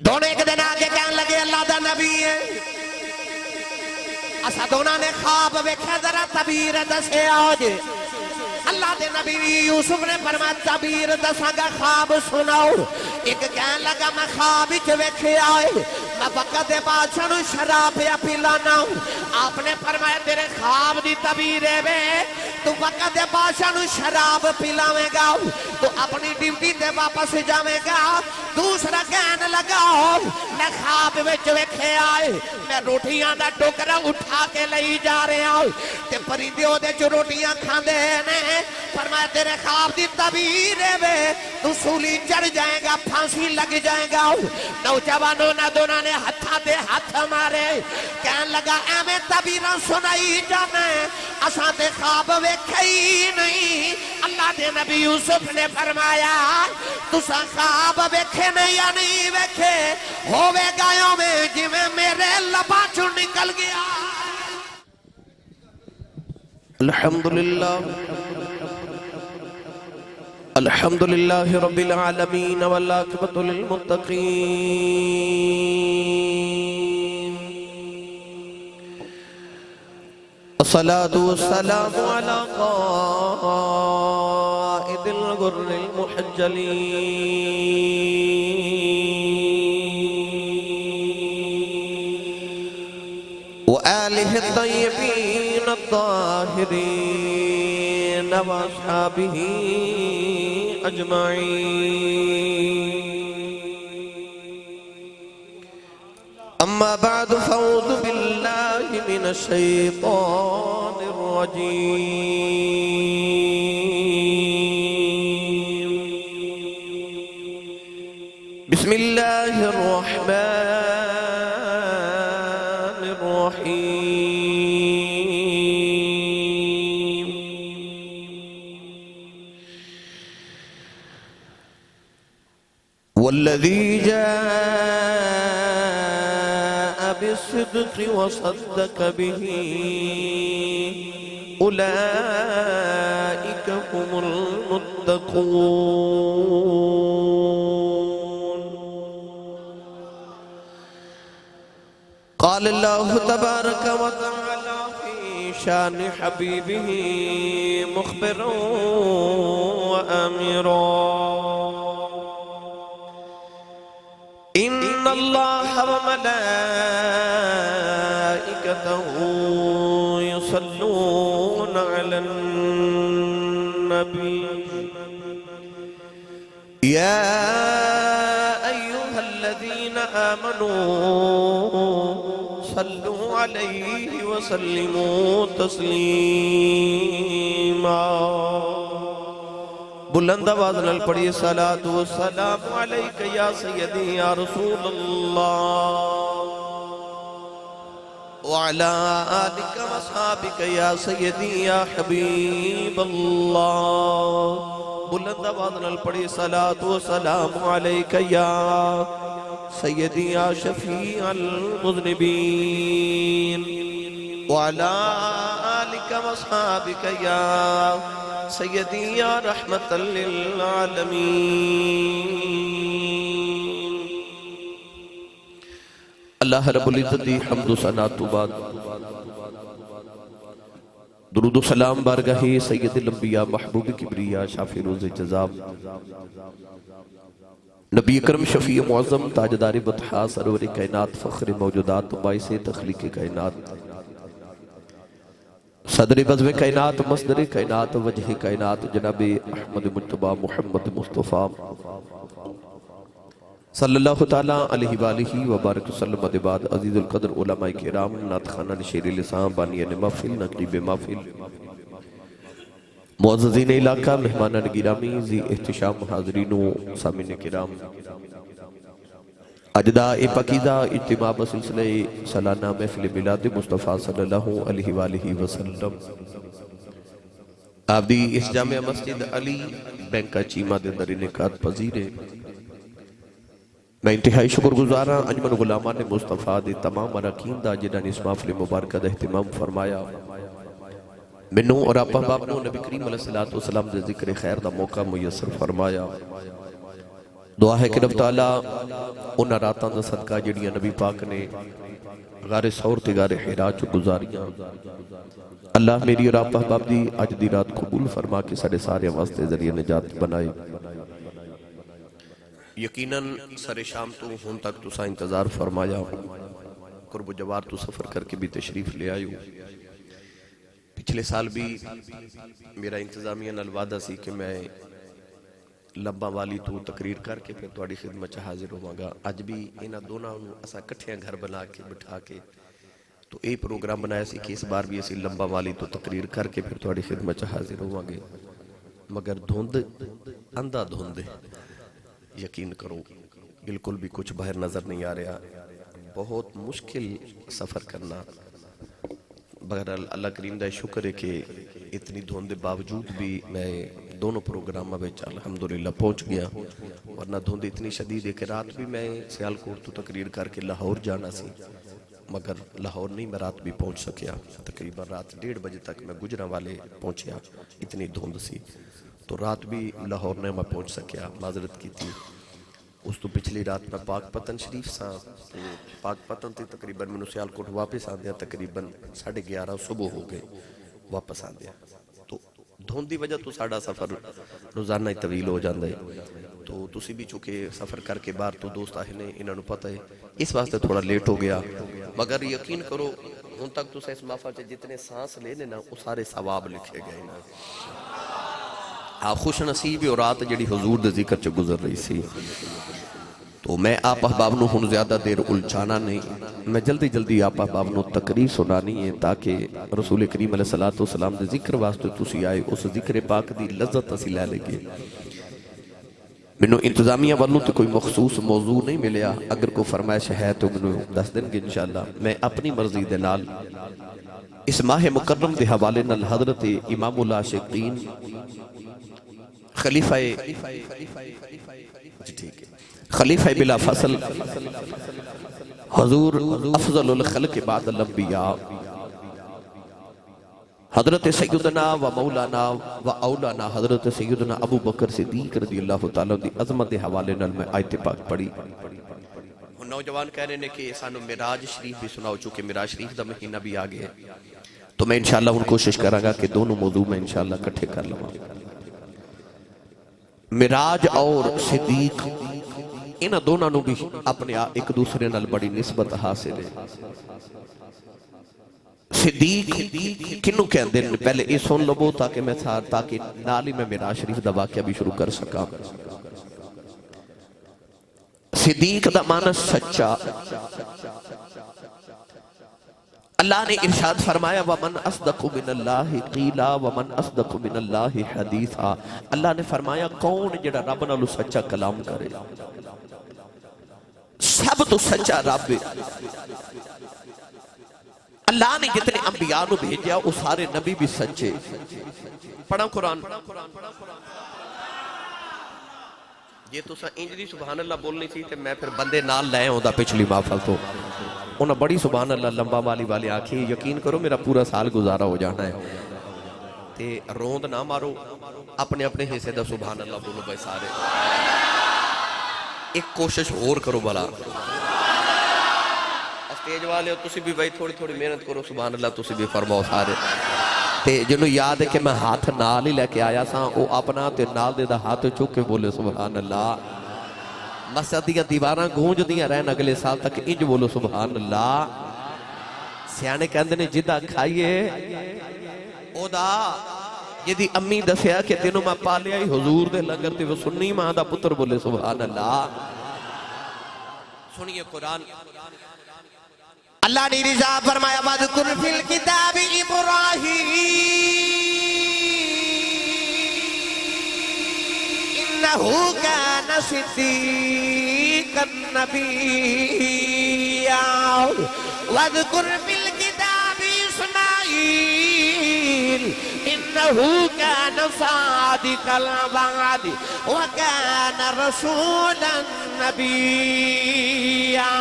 دونوں ایک دن آگے کہنے لگے اللہ دا نبی ہے اسا دونوں نے خواب ویکھے ذرا تعبیر دسے آج اللہ دے نبی یوسف نے فرمایا تعبیر دساں گا خواب سناؤ ایک کہنے لگا میں خواب وچ ویکھے آئے میں وقت دے بادشاہ نو شراب پیا پلانا آپ نے فرمایا تیرے خواب دی تعبیر ہے تو وقت دے بادشاہ نو شراب پلاویں گا تو اپنی ڈیوٹی تے واپس جاویں گا دوسرا کہنے لگا میں خواب وچ ویکھے آئے میں روٹیاں دا ٹوکرا اٹھا کے لئی جا رہے ہوں تے پرندے اودے چ روٹیاں کھاندے نے فرمایا تیرے خواب دی تعبیر ہے تو سولی چڑھ جائے گا پھانسی لگ جائے گا نوجوانوں نے دونوں نے ہتھا دے ہاتھ مارے کہنے لگا اے میں تعبیراں سنائی جانے اساں تے خواب ویکھے ہی نہیں اللہ دے نبی یوسف نے فرمایا تساں خواب ویکھے نہیں یا نہیں ویکھے ہووے گایوں میں جی میں میرے لباں چوں نکل گیا الحمدللہ رب العالمین والعاقبۃ للمتقین الصلاة والسلام علی قائد الغر المحجلین وآلہ الطیبین الطاہرین واصحابہ اجمعین اما بعد فاعوذ باللہ من الشیطان الرجیم بسم اللہ الرحمن الرحیم والذی جاء بالصدق وصدق به أولئك هم المتقون قال الله تبارك وتعالى في شان حبيبه مخبرا وآمرا إن الله وملائكته يصلون على النبي يا أيها الذين آمنوا صلوا عليه وسلموا تسليما بلند آواز نال پڑھیے صلاۃ والسلام علیک یا سیدی یا رسول اللہ وعلا آلک وصحابک یا سیدی یا حبیب اللہ بلند آواز نال پڑھیے صلاۃ والسلام علیک یا سیدی یا شفیع المذنبین وعلا آلک وصحابک یا سیدی یا رحمت للعالمین اللہ رب العزت دی حمد و ثنا تو بعد درود و سلام بارگاہ سید الانبیاء محبوب کبریا شافی روز جزاب نبی اکرم شفیع معظم تاجدار بطحا سرور کائنات فخر موجودات باعث تخلیق کائنات صدر بزم کائنات مصدر کائنات وجہ کائنات جناب احمد مجتبہ محمد مصطفیٰ صلی اللہ تعالیٰ علیہ وآلہ وبارک وسلم بعد عزیز القدر علماء کرام نعت خانہ شیر لسان بانیان محفل نقیب محفل معززین علاقہ مہمانان گرامی ذی احتشام حاضرین و سامعین کرام اجداء پاکیزہ اجتماع بسلسلہ سالانہ محفل میلاد مصطفیٰ صلی اللہ علیہ وآلہ وسلم آپ دی اس جامعہ مسجد علی بینکہ چیمہ دے اندر انعقاد پذیر ہے میں انتہائی شکر گزارا انجمن غلامان مصطفیٰ دے تمام اراکین دا جنہاں نے اس محفل مبارکہ دا اہتمام فرمایا منوں اور آپ احباب نو نبی کریم علیہ السلام دے ذکر خیر دا موقع میسر فرمایا دعا ہے کہ رب تعالیٰ انہاں راتاں دا صدقہ جڑیاں نبی پاک نے غار ثور تے غار حرا چ گزاریاں، اللہ میری اور آپ احباب دی اج دی رات قبول فرما کے سارے سارے واسطے ذریعہ نجات بنائے۔ یقیناً سر شام تو ہون تک تو سا انتظار فرمایا، قرب و جوار تو سفر کر کے بھی تشریف لے آئیو۔ پچھلے سال بھی میرا انتظامیہ نال وعدہ سی کہ میں لبا والی تو تقریر کر کے پھر تواڈی خدمت چ حاضر ہوں گا۔ اج بھی انہاں دونوں اسا کٹھیاں گھر بنا کے بٹھا کے تو اے پروگرام بنایا سی کہ اس بار بھی اسی لمبا والی تو تقریر کر کے پھر تواڈی خدمت چ حاضر ہوں گے، مگر دھند اندھا دھند یقین کرو بالکل بھی کچھ باہر نظر نہیں آ رہا، بہت مشکل سفر کرنا۔ بہرحال اللہ کریم دا شکر ہے کہ اتنی دھند باوجود بھی میں دونوں پروگراموں میں الحمدللہ پہنچ گیا، ورنہ دھند اتنی شدید ہے کہ رات بھی میں سیالکوٹ تو تقریر کر کے لاہور جانا سی، مگر لاہور نہیں میں رات بھی پہنچ سکیا، تقریباً رات 1:30 بجے تک میں گجرا والے پہنچیا، اتنی دھند سی، تو رات بھی لاہور نے میں پہنچ سکیا، معذرت کی تھی۔ اس تو پچھلی رات میں پاک پتن شریف سا، پاک پتن تھی تقریباً میں سیالکوٹ واپس آ دیا، تقریباً 11:30 صبح ہو گئے واپس آ دیا، تو دھند دی وجہ تو ساڑا سفر روزانہ ہی طویل ہو جاندہ ہے، تو تسی بھی چونکہ سفر کر کے بار تو دوست آہے نے انہوں نے پتہ ہے، اس واسطے تھوڑا لیٹ ہو گیا، مگر یقین کرو ان تک تو اس محفل سے جتنے سانس لینے نا وہ سارے ثواب لکھے گئے نا۔ خوش نصیبی اور رات جڑی حضور دے ذکر چ گزر رہی سی، تو میں آپ احباب نو ہن زیادہ دیر الجھانا نہیں، میں جلدی جلدی آپ احباب نو تقریر سنانی ہے تاکہ رسول کریم علیہ السلام دے ذکر واسطے تسی آئے اس ذکر پاک دی لذت اسی لے لگے۔ منو انتظامیہ والوں تے کوئی مخصوص موضوع نہیں ملیا، اگر کوئی فرمائش ہے تو منو دس دن گے انشاءاللہ، میں اپنی مرضی دے نال اس ماہ مکرم دے حوالے نال حضرت امام العاشقین خلیفہ بلا فصل حضور افضل الخلق بعد الانبیاء حضرت سیدنا و مولانا و اولانا حضرت سیدنا ابو بکر صدیق رضی اللہ تعالیٰ دی عظمت حوالے نال میں آیت پاک پڑھی۔ نوجوان کہہ رہے ہیں کہ سانو معراج شریف بھی سناؤ، چونکہ معراج شریف دا مہینہ بھی آگے ہے، تو میں انشاءاللہ ان کوشش کروں گا کہ دونوں موضوع میں انشاءاللہ کٹھے کر لوں۔ معراج اور صدیق انہاں دونوں نو بھی اپنے ایک دوسرے نال بڑی نسبت حاصل ہے۔ صدیق کنوں کہندے ہیں، پہلے یہ سن لو تاکہ میں تاکہ نال ہی میں معراج شریف دا واقعہ بھی شروع کر سکا۔ صدیق دا معنی سچا، اللہ نے ارشاد فرمایا وَمَنْ أَصْدَقُ مِنَ اللَّهِ قِيلًا وَمَنْ أَصْدَقُ مِنَ اللَّهِ حَدِيثًا، اللہ نے فرمایا کون جڑا رب نالو سچا کلام کرے، سب تو سچا رب۔ اللہ نے جتنے انبیاء نو بھیجیا وہ سارے نبی بھی سچے۔ پڑھا قرآن، یہ تو سا انجلی سبحان اللہ بولنی تھی کہ میں پھر بندے نال لائے ہوں دا پچھلی محفل تو انہاں بڑی سبحان اللہ لمبا والی آنکھی، یقین کرو میرا پورا سال گزارا ہو جانا ہے، تے روند نہ مارو، اپنے اپنے حصے دا سبحان اللہ بولو بھائی سارے، ایک کوشش اور کرو بلا اسٹیج والے ہو تسی بھی بھائی تھوڑی محنت کرو، سبحان اللہ تسی بھی فرماؤ سارے۔ تے جنہوں یاد ہے کہ میں ہاتھ نال ہی لے کے آیا سا، وہ اپنا تے نال دے دا ہاتھ چک کے بولے سبحان اللہ۔ مسجد دیا دیواراں گونج دیا رہن اگلے سال تک انج بولو سبحان اللہ۔ سیانے کہندے نے جدہ کھائیے او دا جدی امی دسیا کہ تینوں میں پالیا ہی حضور دے لنگر تے وہ سنی ماں دا پتر بولے سبحان اللہ۔ سنیے قرآن، اللہ نے رضا فرمایا وَذْكُرْ فِي الْكِتَابِ إِبْرَاهِيمَ إِنَّهُ كَانَ صِدِّيقًا نَبِيًّا وَاذْكُرْ فِي الْكِتَابِ إِسْمَاعِيلَ إِنَّهُ كَانَ صَادِقَ الْوَعْدِ وَكَانَ رَسُولًا نَبِيًّا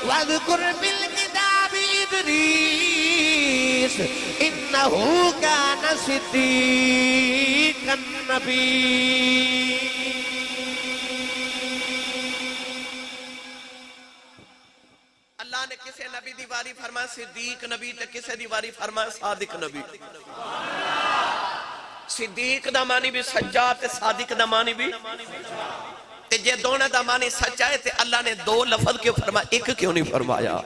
وَاذْكُرْ فِي الْكِتَابِ إِدْرِيسَ إِنَّهُ كَانَ صِدِّيقًا نَبِيًّا۔ اللہ نے کسے نبی دی واری فرمایا صدیق نبی تے کسے دی واری فرمایا صادق نبی صدیق دا معنی بھی سچا تے صادق دا معنی بھی تے جے دونوں دا معنی سچا ہے تے اللہ نے دو لفظ کیوں فرمایا ایک کیوں نہیں فرمایا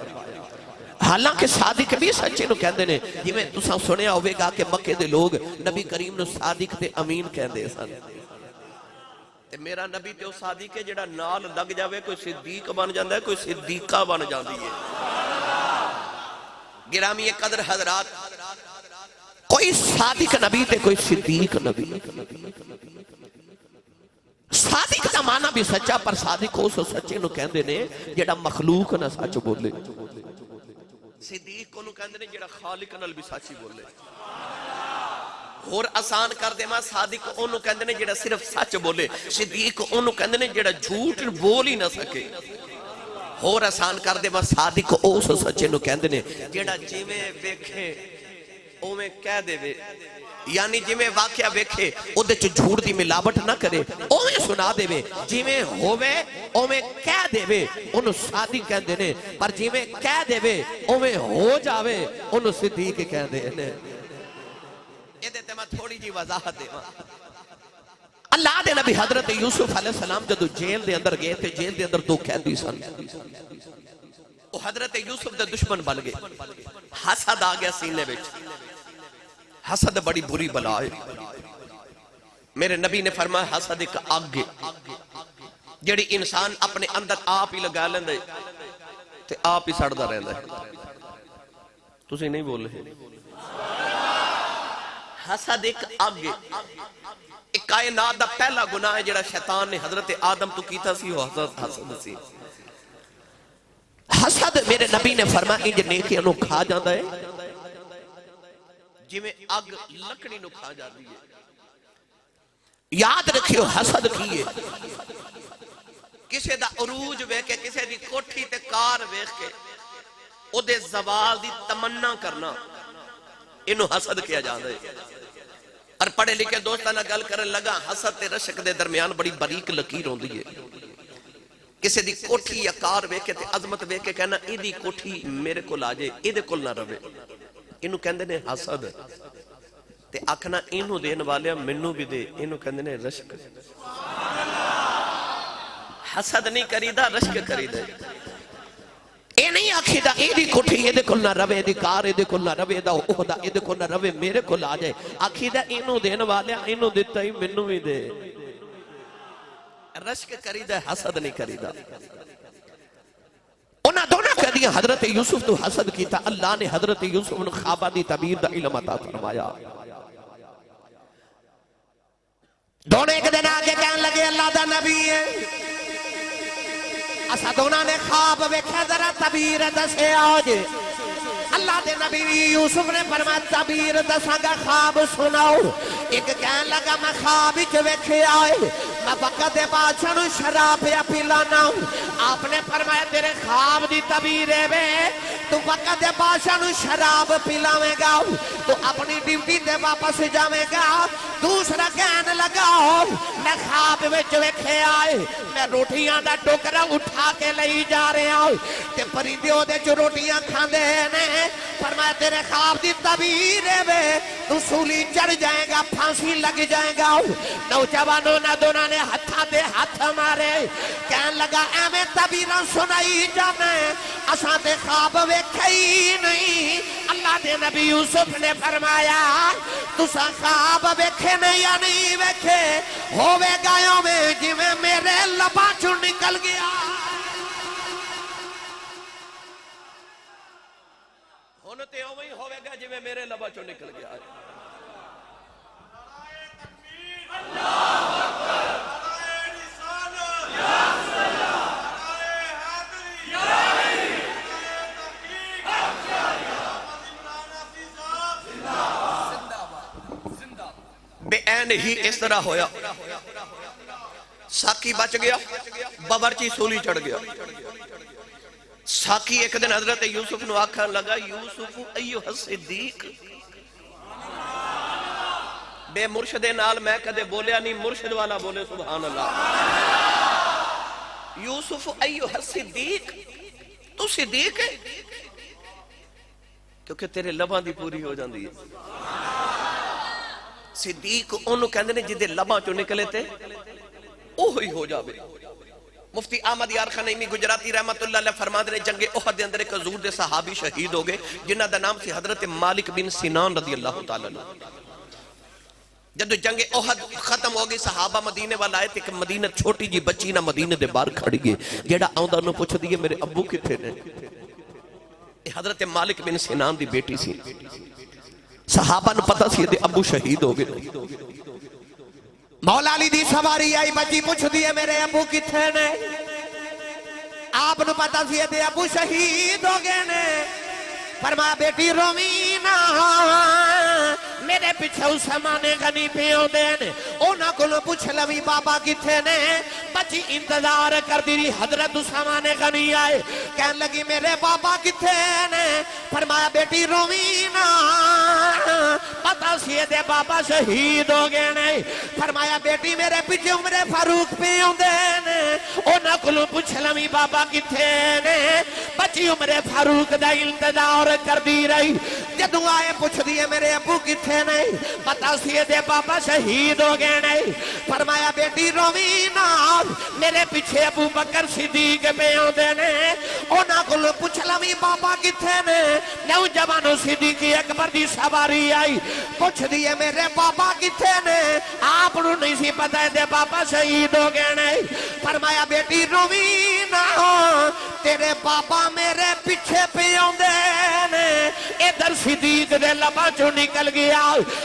حالانکہ صادق بھی سچے نو کہندے نے جی میں تساں سنیا ہوئے گا کہ مکے دے لوگ نبی کریم نو صادق تے امین کہندے سن تے میرا نبی تے او صادق ہے جڑا نال لگ جاوے کوئی صدیق بن جاندا ہے کوئی صدیقہ بن جاندی ہے گرامی قدر حضرات کوئی صادق نبی تے کوئی صدیق نبی صادق دا معنی بھی سچا پر صادق ہو سو سچے نو کہندے نے جڑا مخلوق نہ سچ بولے صدیق کو نو کہندے نے جڑا خالق نال بھی سچی بولے اور آسان کر دے ماں صادق انہوں کہندے نے جڑا صرف سچ بولے صدیق انہوں کہندے نے جڑا جھوٹ بول ہی نہ سکے اور آسان کر دے ماں صادق او سو سچے نو کہندے نے جڑا جیویں ویکھے اوویں کہہ دے وے یعنی جیویں واقعہ ویکھے او دے چ جھوٹ دی ملاوٹ نہ کرے اوویں سنا دے وے جیویں ہووے اوویں کہہ دے وے انہوں صادق کہندے نے پر جیویں کہہ دے وے اوویں ہو جاوے انہوں صدیق کہندے نے یہ دیتے میں تھوڑی جی وضاحت دے اللہ دے نبی حضرت یوسف علیہ السلام جدو جیل دے اندر گئے تھے جیل دے اندر دو قیدی سن وہ حضرت یوسف دے دشمن بن گئے حسد آ گیا سینے وچ حسد بڑی بری بلا ہے میرے نبی نے فرمایا حسد ایک آگ جڑی انسان اپنے اندر آپ ہی لگا لیندے تے آپ ہی سڑدا رہندا ہے تسی نہیں بول رہے حسد ایک آگ ایک کائنات دا پہلا گناہ ہے جڑا شیطان نے حضرت آدم تو کیتا سی وہ حسد سی حسد میرے نبی نے فرمایا انج نیکیاں نو کھا جاندا ہے جی میں آگ لکڑی نو کھا جاندی ہے یاد رکھیو حسد کیے کسے دا عروج وے کے کسے دی کوٹھی تے کار ویکھ کے او دے زوال دی تمنا کرنا انہوں حسد کیا جاندے اور پڑھے لکھے دوستانہ گل کرن لگا حسد تے رشک دے درمیان بڑی باریک لکیر ہوندی ہے کسے دی کوٹھی یا کار ویکھے تے عظمت ویکھے کہنا ای دی کوٹھی میرے کو لا جائے ای دے کول نہ رہے انہوں کہندے نے حسد تے آکھنا انہوں دین والے منوں بھی دے انہوں کہندے نے رشک حسد نہیں کریدا رشک کریدا اے نہیں آکھی دا اے دی کوٹھی اے دے کول نہ رہے دی کار اے دے کول نہ رہے دا عہدہ اے دے کول نہ رہے میرے کول آ جائے آکھی دا انہوں دین والے انہوں دیتا ہی منوں بھی دے رشک کریدا حسد نہیں کریدا انہاں دونوں کہہ دیا حضرت یوسف تو حسد کیتا اللہ نے حضرت یوسف نے خوابہ دی تعبیر دا علم عطا فرمایا دونوں ایک دن آگے کہنے لگے اللہ دا نبی ہے اسا دونوں نے خواب ویکھا ذرا تعبیر دسے آج اللہ دے نبی یوسف نے فرمایا تعبیر دساں گا خواب سناؤ ایک کہنے لگا میں خواب وچ ویکھے آئے میں وقت دے بادشاہ نوں شراب پیا پلانا آپ نے فرمایا تیرے خواب دی تعبیر ہے وے تو وقت دے بادشاہ نوں شراب پلاویں گا تو اپنی ڈیوٹی تے واپس جاویں گا دوسرا کہنے لگا میں خواب وچ ویکھے آئے میں روٹیاں دا ٹوکرا اٹھا کے لئی جا رہے ہوں تے پرندے اودے چ روٹیاں کھاندے نے فرمایا تیرے خواب دی تعبیر ہے وے تو سولی چڑھ جائے گا پھانسی لگ جائے گا نوجوانوں نے دونوں نے ہتھاں دے ہاتھ مارے کہنے لگا اے میں تعبیراں سنائی جانے اساں تے خواب ویکھے ہی نہیں اللہ دے نبی یوسف نے فرمایا تساں خواب ویکھے نہیں یا نہیں ویکھے ہووے گایوں میں جویں میرے لباں چوں نکل گیا ہن تے اوویں ہووے گا جویں میرے لباں چوں نکل گیا اللہ اکبر بے این ہی اس طرح ہویا ساکی بچ گیا باورچی سولی چڑھ گیا ساکی ایک دن حضرت یوسف نو آکھن لگا یوسف ایوہ صدیق بے مرشد نال میں کدے بولیا نہیں مرشد والا بولے سبحان اللہ یوسف ایوہ صدیق تو صدیق ہے کیونکہ تیرے لباں دی پوری ہو جاندی ہے صدیق انہوں کہندے نے جدے لباں چو نکلے تے اوہی ہو جاوے مفتی احمد یار خان نعیمی گجراتی رحمت اللہ علیہ فرماتے ہیں جنگ احد دے اندر ایک حضور دے صحابی شہید ہو گئے جنہ دا نام سی حضرت مالک بن سنان رضی اللہ تعالی عنہ جب جنگ احد ختم ہو گئی صحابہ مدینے والا آئے تھے کہ مدینہ چھوٹی جی بچی نہ مدینے دے باہر کھڑی گئے جیڑا آؤں دا انہوں پوچھ دیئے میرے ابو کتھے نے حضرت مالک بن سنان دی بیٹی سی صحابہ نے پتہ سی دے ابو شہید ہو گئے مولا علی دی سواری آئی بچی پوچھ دیئے میرے ابو کتھے نے آپ نے پتہ سی دے ابو شہید ہو گئے نے فرمایا بیٹی رومینا میرے پیچھے عثمان غنی پیوں دین اونا کلو پوچھ لوی بابا کتھے نے بچی انتظار کر دی حضرت عثمان غنی آئے کہن لگی میرے بابا کتھے نے فرمایا بیٹی رومینا پتہ سی دے بابا شہید ہو گئے نے فرمایا بیٹی میرے پیچھے عمر فاروق پیوں دین اونا کلو پوچھ لوی بابا کتھے نے بچی عمر فاروق دا انتظار کر دی رہی جدوں آئے پوچھ دیئے میرے ابو کتھے نہیں پتہ سی دے بابا شہید ہو گئے نہیں فرمایا بیٹی روینا میرے پیچھے ابو بکر صدیق پہ آدھے نے اونا کلو پوچھ لوی بابا کتھے نے نوجوانو صدیقی اکبر دی سواری آئی پوچھ دیئے میرے بابا کتھے نے آپ نو نہیں سی پتہ دے بابا شہید ہو گئے نہیں فرمایا بیٹی روینا تیرے بابا میرے پیچھے پہ آدھے نے ادھر صدیق دے لبا چو نکل گیا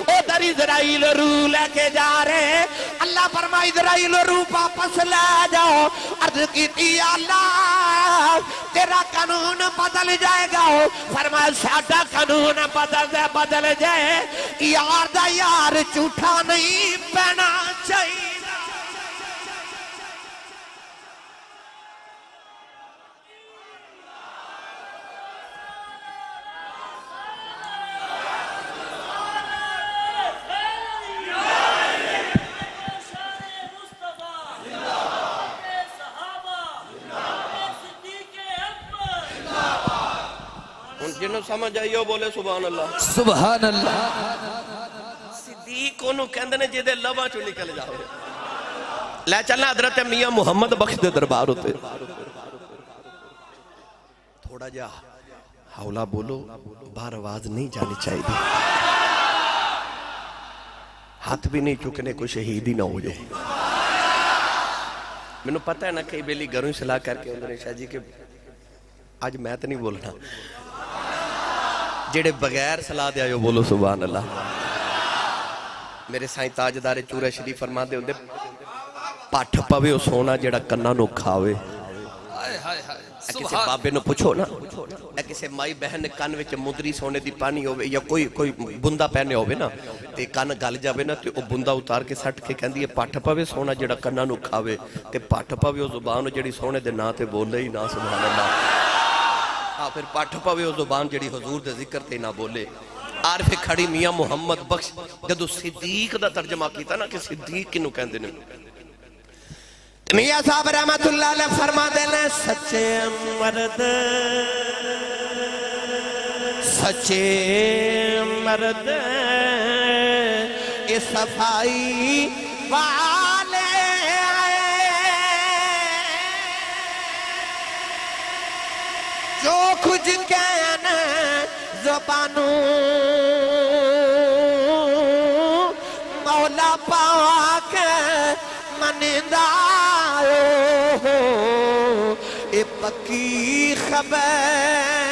ادھر اسرائیل روح لے کے جا رہے اللہ فرمائے اسرائیل روح واپس لے جاؤ عرض کی اللہ تیرا قانون بدل جائے گا فرمایا ساڈا قانون بدل جائے یار دا یار جھوٹا نہیں پہنا چاہیے جنہوں سمجھ آئیے بولے سبحان اللہ سبحان اللہ صدیق انہوں کہندے نے جیدے لبا چو نکل جاؤ لے چلنا حضرت میاں محمد بخش دے دربار ہوتے تھوڑا جا حولا بولو بار آواز نہیں جانی چاہیے ہاتھ بھی نہیں چکنے کو شہید ہی نہ ہو جائے میں نے پتہ ہے نا کئی بیلی گھروں صلاح کر کے اندر شاہ جی کہ آج میں تو نہیں بولنا جڑے بغیر صلاح دے آئیو بولو سبحان اللہ میرے سائیں تاجدار چورہ شریف فرما دے ہوندے پاٹھ پاوے او سونا جڑا کنہ نو کھاوے کسے بابے نو پوچھو نا کسے مائی بہن کان وچ مدری سونے دی پانی ہوئے یا کوئی بندہ پہنے ہوئے نا تے کان گل جاوے نا تے او بندہ اتار کے سٹ کے کہندی ہے پاٹھ پاوے سونا جڑا کنہ نو کھاوے تے پاٹھ پاوے او زبان جڑی سونے دے نا تے بولے ہی نا سبحان اللہ پھر پاٹھ پاوے او زبان جڑی حضور دے ذکر تے نہ بولے عارف کھڑی میاں محمد بخش جدو صدیق دا ترجمہ کیتا نا کہ صدیق کنو کہندے نے میاں صاحب رحمت اللہ علیہ فرما دینے سچے مرد اس صفائی والے جو کچھ کہنا زبانوں مولا پاک منندہ اے پکی خبر